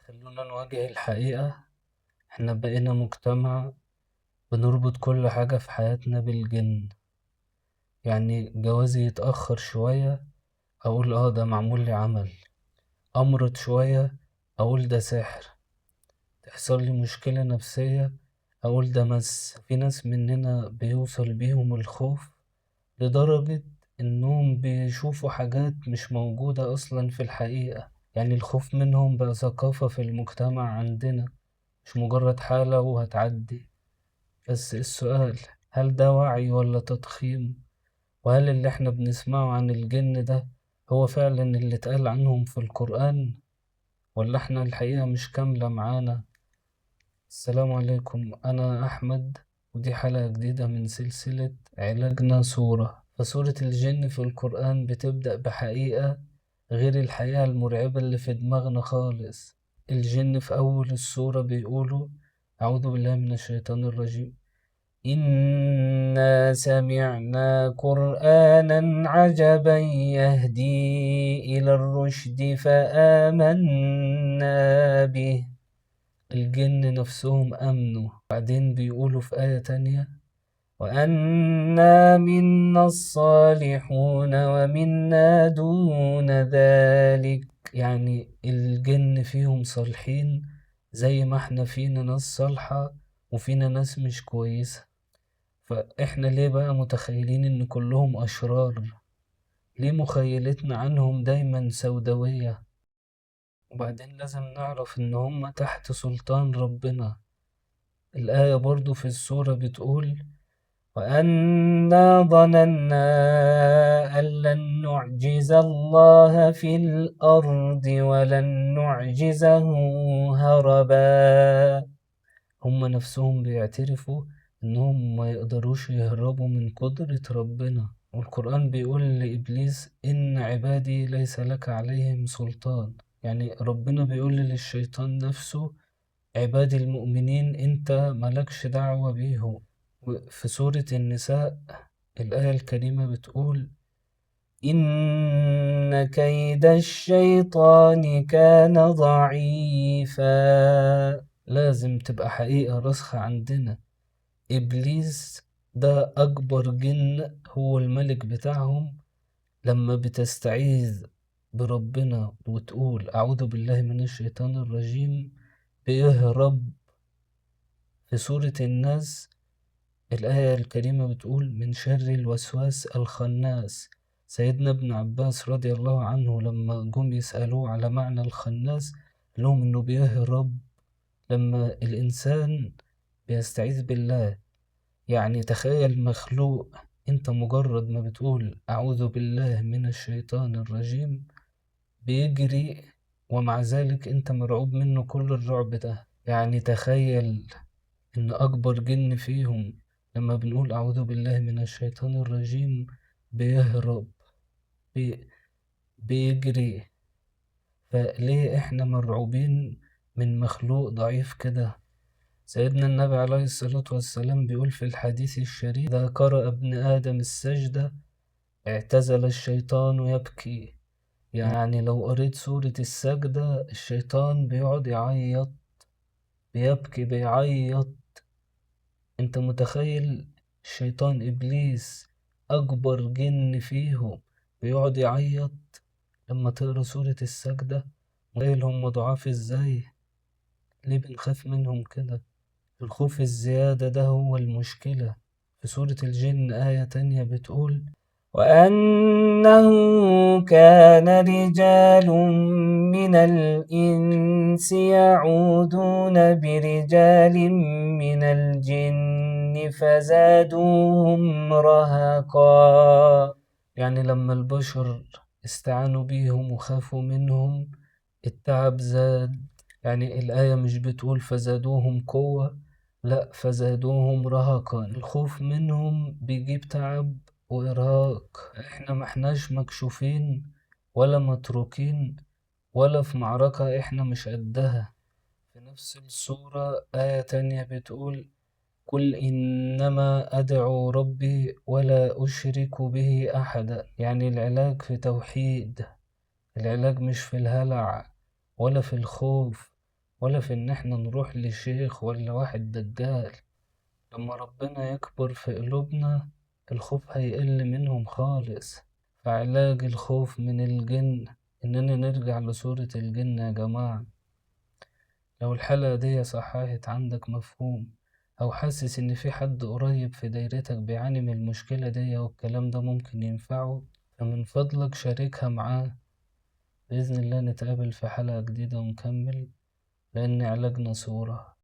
خلونا نواجه الحقيقة. احنا بقينا مجتمع بنربط كل حاجة في حياتنا بالجن. يعني جوازي يتأخر شوية أقول ده معمول لي عمل، أمرض شوية أقول ده سحر، تحصل لي مشكلة نفسية أقول ده مس. في ناس مننا بيوصل بيهم الخوف لدرجة إنهم بيشوفوا حاجات مش موجودة أصلا في الحقيقة. يعني الخوف منهم بقى ثقافة في المجتمع عندنا، مش مجرد حالة وهتعدي. بس السؤال، هل ده وعي ولا تضخيم؟ وهل اللي احنا بنسمعه عن الجن ده هو فعلا اللي اتقال عنهم في القرآن، ولا احنا الحقيقة مش كاملة معانا؟ السلام عليكم، أنا أحمد، ودي حلقة جديدة من سلسلة علاجنا صورة. فسورة الجن في القرآن بتبدأ بحقيقة غير الحقيقة المرعبة اللي في دماغنا خالص. الجن في أول السورة بيقولوا: أعوذ بالله من الشيطان الرجيم، إنا سمعنا قرآنا عجبا يهدي إلى الرشد فآمنا به. الجن نفسهم أمنوا. بعدين بيقولوا في آية تانية: وأنا منا الصالحون ومنا دون ذلك. يعني الجن فيهم صالحين زي ما احنا فينا ناس صالحة وفينا ناس مش كويسة. فاحنا ليه بقى متخيلين ان كلهم أشرار؟ ليه مخيلتنا عنهم دايما سوداوية؟ وبعدين لازم نعرف ان هم تحت سلطان ربنا. الآية برضو في السورة بتقول: وأنا ظننا أن لن نعجز الله في الأرض ولن نعجزه هربا. هم نفسهم بيعترفوا إنهم ما يقدروش يهربوا من قدرة ربنا. والقرآن بيقول لإبليس: إن عبادي ليس لك عليهم سلطان. يعني ربنا بيقول للشيطان نفسه: عبادي المؤمنين انت ملكش دعوة بيهم. في سورة النساء الآية الكريمة بتقول: إن كيد الشيطان كان ضعيفا. لازم تبقى حقيقة راسخة عندنا. إبليس ده أكبر جن، هو الملك بتاعهم. لما بتستعيذ بربنا وتقول أعوذ بالله من الشيطان الرجيم بيهرب. في سورة الناس الآية الكريمة بتقول: من شر الوسواس الخناس. سيدنا ابن عباس رضي الله عنه لما جم يسألوه على معنى الخناس لهم إنه بيهرب لما الإنسان بيستعيذ بالله. يعني تخيل مخلوق، انت مجرد ما بتقول أعوذ بالله من الشيطان الرجيم بيجري، ومع ذلك انت مرعوب منه كل الرعب ده. يعني تخيل إن أكبر جن فيهم لما بنقول أعوذ بالله من الشيطان الرجيم بيهرب، بي بيجري. فليه إحنا مرعوبين من مخلوق ضعيف كده؟ سيدنا النبي عليه الصلاة والسلام بيقول في الحديث الشريف: إذا قرأ ابن آدم السجدة اعتزل الشيطان يبكي. يعني لو قريت سورة السجدة الشيطان بيقعد يعيط، بيبكي بيعيط. انت متخيل؟ الشيطان ابليس اكبر جن فيهم بيقعد يعيط لما تقرا سورة السجدة. متخيل هم ضعاف ازاي؟ ليه بنخاف منهم كده؟ الخوف الزيادة ده هو المشكلة. في سورة الجن آية تانية بتقول: وأنه كان رجال من الإنس يعوذون برجال من الجن فزادوهم رهقا. يعني لما البشر استعانوا بيهم وخافوا منهم التعب زاد. يعني الآية مش بتقول فزادوهم قوة، لا، فزادوهم رهقا. الخوف منهم بيجيب تعب وإرهاق. احنا محناش مكشوفين ولا متروكين ولا في معركة احنا مش قدها. في نفس السورة آية تانية بتقول: قل إنما أدعو ربي ولا أشرك به أحدا. يعني العلاج في توحيد، العلاج مش في الهلع ولا في الخوف ولا في إن إحنا نروح لشيخ ولا واحد دجال. لما ربنا يكبر في قلوبنا الخوف هيقل منهم خالص. فعلاج الخوف من الجن إننا نرجع لصورة الجن يا جماعة. لو الحلقة دي صححت عندك مفهوم أو حاسس إن في حد قريب في دايرتك بيعاني من المشكلة دي والكلام ده ممكن ينفعه، فمن فضلك شاركها معاه. بإذن الله نتقابل في حلقة جديدة ونكمل، لأن علاجنا صورة.